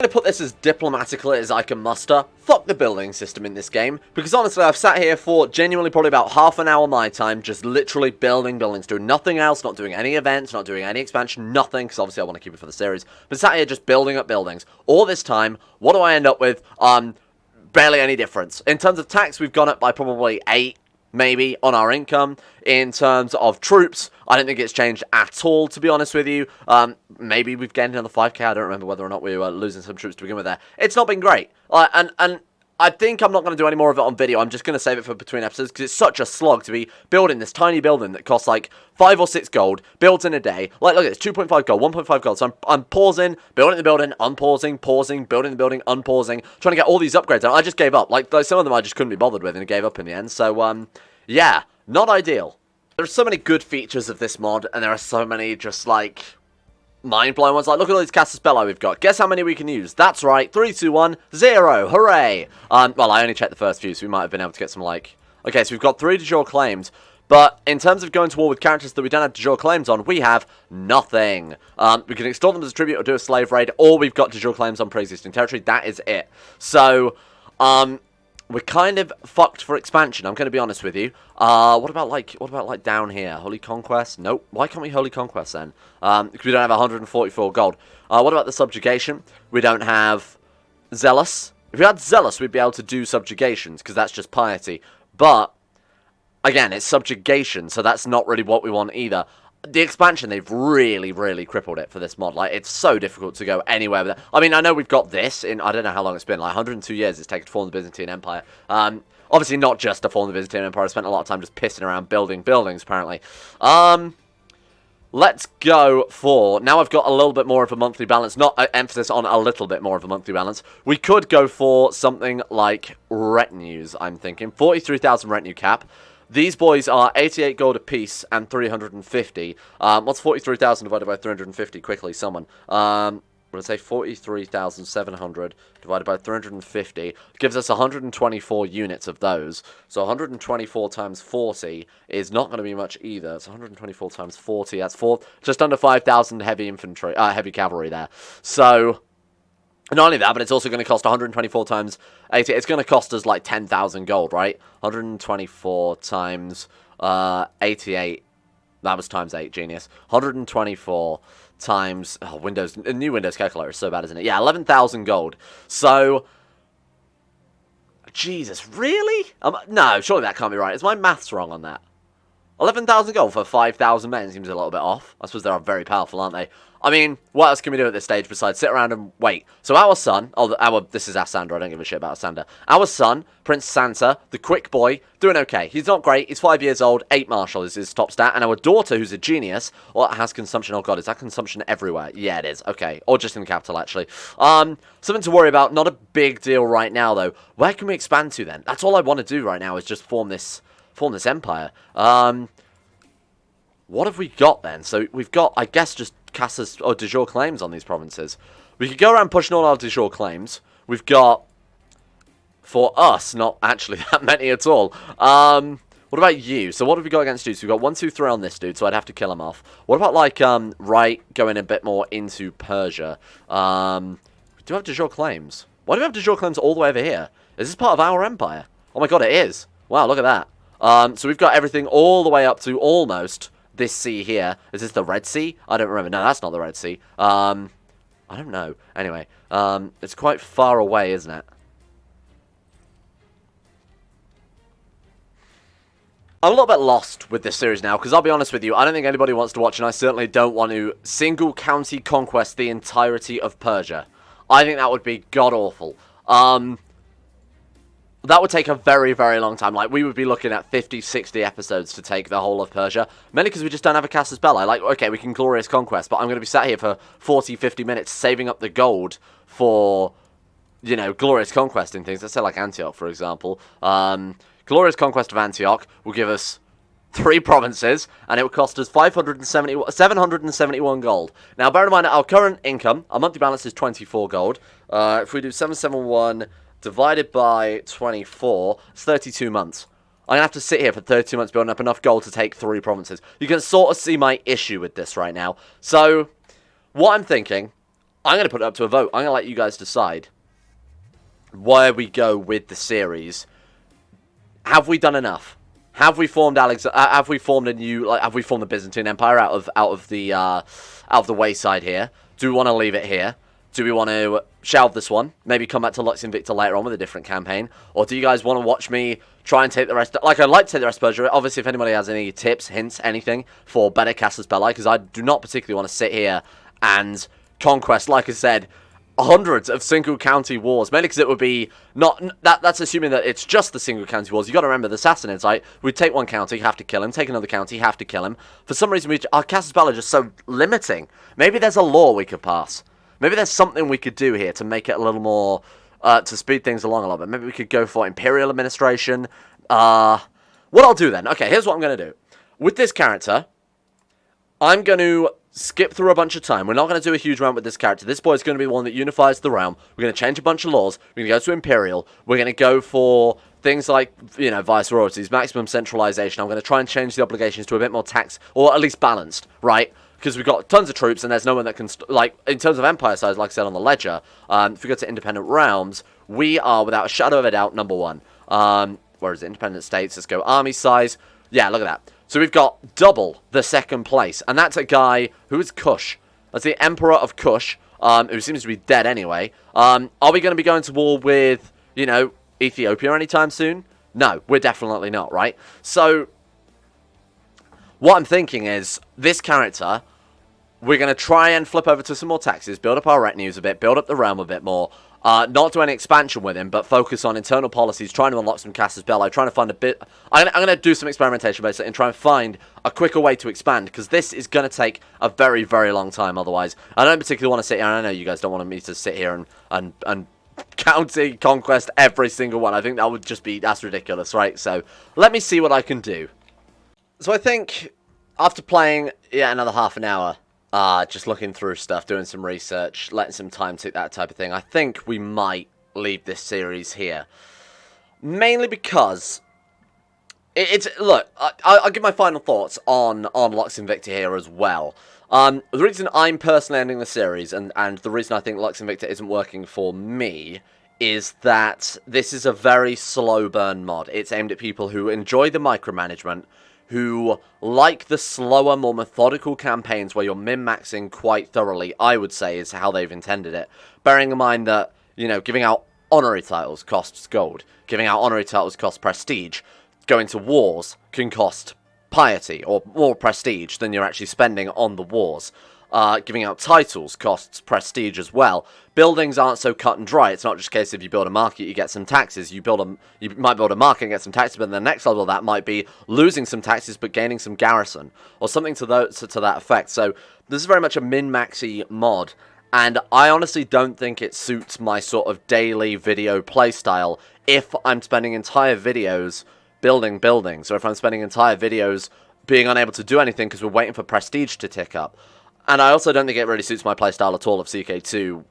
I'm going to put this as diplomatically as I can muster. Fuck the building system in this game, because honestly I've sat here for genuinely probably about half an hour of my time just literally building buildings, doing nothing else, not doing any events, not doing any expansion, nothing, because obviously I want to keep it for the series, but sat here just building up buildings. All this time, what do I end up with? Barely any difference. In terms of tax, we've gone up by probably 8, maybe, on our income. In terms of troops, I don't think it's changed at all, to be honest with you. Maybe we've gained another 5k, I don't remember whether or not we were losing some troops to begin with there. It's not been great. And I think I'm not going to do any more of it on video. I'm just going to save it for between episodes, because it's such a slog to be building this tiny building that costs like 5 or 6 gold, built in a day. Like, look at this, 2.5 gold, 1.5 gold. So I'm pausing, building the building, unpausing, pausing, building the building, unpausing, trying to get all these upgrades. And I just gave up. Like, some of them I just couldn't be bothered with and gave up in the end. So, yeah, not ideal. There are so many good features of this mod, and there are so many just, like, mind-blowing ones. Like, look at all these Castus Belli we've got. Guess how many we can use? That's right, 3, 2, 1, 0. Hooray! Well, I only checked the first few, so we might have been able to get some, like... Okay, so we've got 3 de jure claims, but in terms of going to war with characters that we don't have de jure claims on, we have nothing. We can extort them as a tribute or do a slave raid, or we've got de jure claims on pre-existing territory. That is it. So, we're kind of fucked for expansion, I'm going to be honest with you. What about like down here? Holy Conquest? Nope. Why can't we Holy Conquest then? Because we don't have 144 gold. What about the Subjugation? We don't have Zealous. If we had Zealous, we'd be able to do Subjugations, because that's just piety. But, again, it's Subjugation, so that's not really what we want either. The expansion, they've really, really crippled it for this mod. Like, it's so difficult to go anywhere with it. I mean, I know we've got this in, I don't know how long it's been, like 102 years it's taken to form the Byzantine Empire. Obviously not just to form the Byzantine Empire, I spent a lot of time just pissing around building buildings, apparently. Let's go for, now I've got a little bit more of a monthly balance, not emphasis on a little bit more of a monthly balance. We could go for something like retinues, I'm thinking. 43,000 retinue cap. These boys are 88 gold apiece and 350. What's 43,000 divided by 350? Quickly, someone. I'm going to say 43,700 divided by 350 gives us 124 units of those. So 124 times 40 is not going to be much either. It's 124 times 40. That's just under 5,000 heavy infantry, heavy cavalry there. So not only that, but it's also going to cost 124 times 80. It's going to cost us like 10,000 gold, right? 124 times 88. That was times 8, genius. 124 times... Oh, new Windows calculator is so bad, isn't it? Yeah, 11,000 gold. So... Jesus, really? No, surely that can't be right. Is my maths wrong on that? 11,000 gold for 5,000 men seems a little bit off. I suppose they are very powerful, aren't they? I mean, what else can we do at this stage besides sit around and wait? So our son, this is Assander, I don't give a shit about Assander. Our son, Prince Santa, the quick boy, doing okay. He's not great, he's 5 years old, 8 martial is his top stat, and our daughter, who's a genius, has consumption, oh god, is that consumption everywhere? Yeah, it is, okay. Or just in the capital, actually. Something to worry about, not a big deal right now, though. Where can we expand to, then? That's all I want to do right now, is just form this empire. What have we got, then? So, we've got, I guess, just Castus or de jure claims on these provinces. We could go around pushing all our de jure claims. We've got, for us, not actually that many at all. What about you? So what have we got against you? So we've got 1, 2, 3 on this dude, so I'd have to kill him off. What about, like, right, going a bit more into Persia? We do have de jure claims. Why do we have de jure claims all the way over here? Is this part of our empire? Oh my god, it is. Wow, look at that. So we've got everything all the way up to almost... this sea here. Is this the Red Sea? I don't remember. No, that's not the Red Sea. I don't know. Anyway, it's quite far away, isn't it? I'm a little bit lost with this series now, because I'll be honest with you, I don't think anybody wants to watch, and I certainly don't want to single county conquest the entirety of Persia. I think that would be god-awful. That would take a very, very long time. Like, we would be looking at 50, 60 episodes to take the whole of Persia. Mainly because we just don't have a Castus Belli. Like, okay, we can Glorious Conquest, but I'm going to be sat here for 40, 50 minutes saving up the gold for, you know, Glorious Conquest and things. Let's say, like, Antioch, for example. Glorious Conquest of Antioch will give us 3 provinces, and it would cost us 771 gold. Now, bear in mind, our current income, our monthly balance is 24 gold. If we do 771... divided by 24, it's 32 months. I'm going to have to sit here for 32 months building up enough gold to take 3 provinces. You can sort of see my issue with this right now. So, what I'm thinking, I'm going to put it up to a vote. I'm going to let you guys decide where we go with the series. Have we done enough? Have we formed have we formed a new, like, have we formed the Byzantine Empire out of the wayside here? Do we want to leave it here? Do we want to shelve this one? Maybe come back to Lux Invicta later on with a different campaign? Or do you guys want to watch me try and take the rest? Like, I'd like to take the rest of Persia. Obviously, if anybody has any tips, hints, anything for better Casus Belli, because I do not particularly want to sit here and conquest, like I said, hundreds of single county wars, mainly because it would be not that's assuming that it's just the single county wars. You got to remember the Sassanids, right? We take one county, have to kill him. Take another county, have to kill him. For some reason, our Casus Belli are just so limiting. Maybe there's a law we could pass. Maybe there's something we could do here to make it a little more to speed things along a little bit. Maybe we could go for imperial administration. What I'll do then? Okay, here's what I'm going to do with this character. I'm going to skip through a bunch of time. We're not going to do a huge round with this character. This boy is going to be one that unifies the realm. We're going to change a bunch of laws. We're going to go to Imperial. We're going to go for things like, you know, viceroyalties, maximum centralization. I'm going to try and change the obligations to a bit more tax, or at least balanced, right? Because we've got tons of troops, and there's no one that can, like, in terms of empire size, like I said on the ledger, if we go to independent realms, we are, without a shadow of a doubt, number one. Where is it? Independent states. Let's go army size. Yeah, look at that. So we've got double the second place, and that's a guy who is Kush. That's the Emperor of Kush, who seems to be dead anyway. Are we going to be going to war with, you know, Ethiopia anytime soon? No, we're definitely not, right? So what I'm thinking is, this character, we're going to try and flip over to some more taxes, build up our retinues a bit, build up the realm a bit more. Not do any expansion with him, but focus on internal policies, trying to unlock some Casus Belli, trying to find a bit. I'm going to do some experimentation basically and try and find a quicker way to expand, because this is going to take a very, very long time otherwise. I don't particularly want to sit here, and I know you guys don't want me to sit here and county conquest every single one. I think that would just be, that's ridiculous, right? So let me see what I can do. So I think after playing another half an hour, just looking through stuff, doing some research, letting some time take, that type of thing, I think we might leave this series here. Mainly because look, I'll give my final thoughts on Lux Invicta here as well. The reason I'm personally ending the series, and the reason I think Lux Invicta isn't working for me, is that this is a very slow burn mod. It's aimed at people who enjoy the micromanagement, who like the slower, more methodical campaigns where you're min-maxing quite thoroughly, I would say, is how they've intended it. Bearing in mind that, you know, giving out honorary titles costs gold. Giving out honorary titles costs prestige. Going to wars can cost piety, or more prestige than you're actually spending on the wars. Giving out titles costs prestige as well. Buildings aren't so cut and dry. It's not just a case of you build a market, you get some taxes. You might build a market and get some taxes, but the next level of that might be losing some taxes but gaining some garrison, or something to that effect. So this is very much a min-maxy mod, and I honestly don't think it suits my sort of daily video playstyle if I'm spending entire videos building buildings, or if I'm spending entire videos being unable to do anything because we're waiting for prestige to tick up. And I also don't think it really suits my playstyle at all of CK2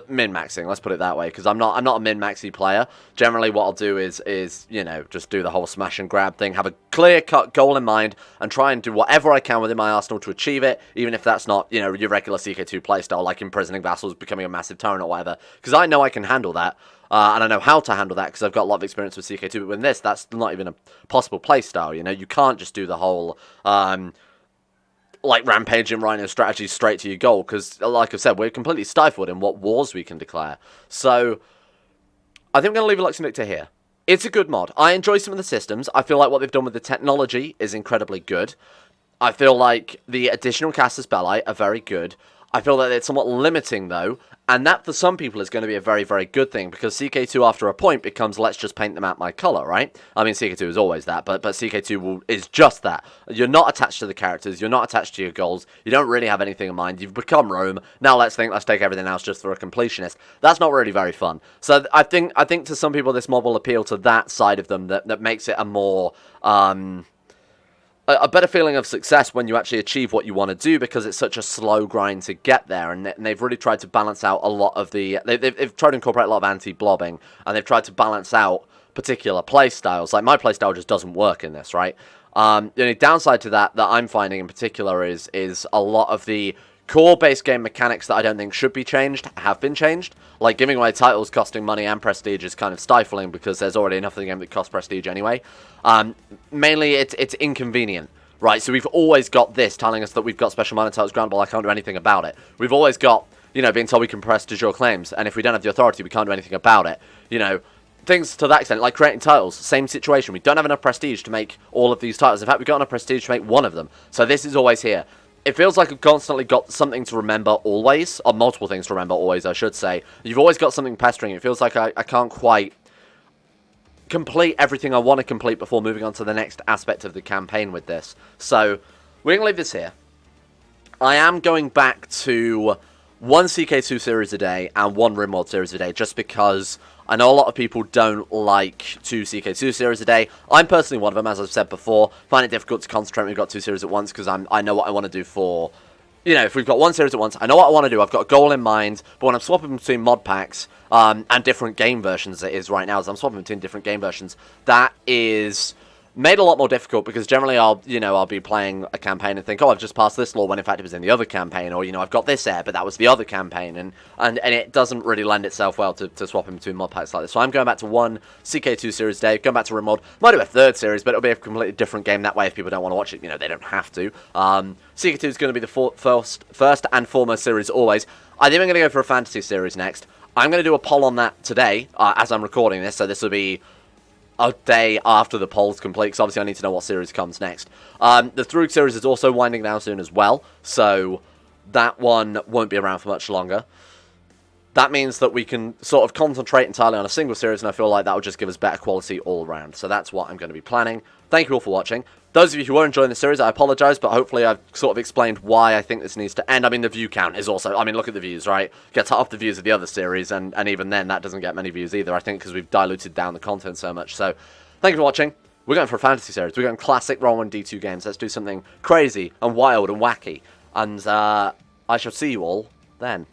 min-maxing, let's put it that way, because I'm not a min-maxy player. Generally what I'll do is, you know, just do the whole smash and grab thing, have a clear-cut goal in mind, and try and do whatever I can within my arsenal to achieve it, even if that's not, you know, your regular CK2 playstyle, like imprisoning vassals, becoming a massive tyrant or whatever, because I know I can handle that, and I know how to handle that, because I've got a lot of experience with CK2, but with this, that's not even a possible playstyle, you know, you can't just do the whole, like rampaging rhino strategy straight to your goal, because like I've said, we're completely stifled in what wars we can declare. So I think I'm going to leave Lux Invicta here. It's a good mod. I enjoy some of the systems. I feel like what they've done with the technology is incredibly good. I feel like the additional Casus Belli are very good. I feel that it's somewhat limiting, though, and that for some people is going to be a very, very good thing, because CK2 after a point becomes, let's just paint them out my colour, right? I mean, CK2 is always that, but CK2 is just that. You're not attached to the characters, you're not attached to your goals, you don't really have anything in mind, you've become Rome, now let's take everything else just for a completionist. That's not really very fun. So I think to some people this mod will appeal to that side of them, that makes it a more, a better feeling of success when you actually achieve what you want to do, because it's such a slow grind to get there, and they've really tried to balance out a lot of the... They've tried to incorporate a lot of anti-blobbing, and they've tried to balance out particular playstyles. Like, my playstyle just doesn't work in this, right? The only downside to that I'm finding in particular is a lot of the core base game mechanics that I don't think should be changed have been changed. Like, giving away titles costing money and prestige is kind of stifling because there's already enough of the game that costs prestige anyway. Mainly, it's inconvenient, right? So we've always got this telling us that we've got special minor titles grantable. I can't do anything about it. We've always got, you know, being told we can press de jure claims, and if we don't have the authority, we can't do anything about it. You know, things to that extent, like creating titles, same situation. We don't have enough prestige to make all of these titles. In fact, we've got enough prestige to make one of them. So this is always here. It feels like I've constantly got something to remember always, or multiple things to remember always, I should say. You've always got something pestering. It feels like I can't quite complete everything I want to complete before moving on to the next aspect of the campaign with this. So, we're going to leave this here. I am going back to one CK2 series a day and one RimWorld series a day, just because I know a lot of people don't like 2 CK2 series a day. I'm personally one of them, as I've said before. Find it difficult to concentrate when we've got 2 series at once, because I know what I want to do for... You know, if we've got 1 series at once, I know what I want to do. I've got a goal in mind, but when I'm swapping between mod packs and different game versions, as it is right now, as I'm swapping between different game versions, that is made a lot more difficult, because generally I'll be playing a campaign and think, oh, I've just passed this law, when in fact it was in the other campaign, or, you know, I've got this air, but that was the other campaign, and it doesn't really lend itself well to swapping between mod packs like this. So I'm going back to 1 CK2 series a day, going back to RimWorld. Might do a 3rd series, but it'll be a completely different game that way. If people don't want to watch it, you know, they don't have to. CK2 is going to be the first and foremost series always. I think I'm going to go for a fantasy series next. I'm going to do a poll on that today, as I'm recording this, so this will be a day after the poll's complete, because obviously I need to know what series comes next. The Thrug series is also winding down soon as well, so that one won't be around for much longer. That means that we can sort of concentrate entirely on a single series, and I feel like that will just give us better quality all around. So that's what I'm going to be planning. Thank you all for watching. Those of you who were enjoying the series, I apologise, but hopefully I've sort of explained why I think this needs to end. I mean, the view count is also... I mean, look at the views, right? Gets half the views of the other series, and even then, that doesn't get many views either, I think, because we've diluted down the content so much. So, thank you for watching. We're going for a fantasy series. We're going classic Roll 1 D2 games. Let's do something crazy and wild and wacky. And I shall see you all then.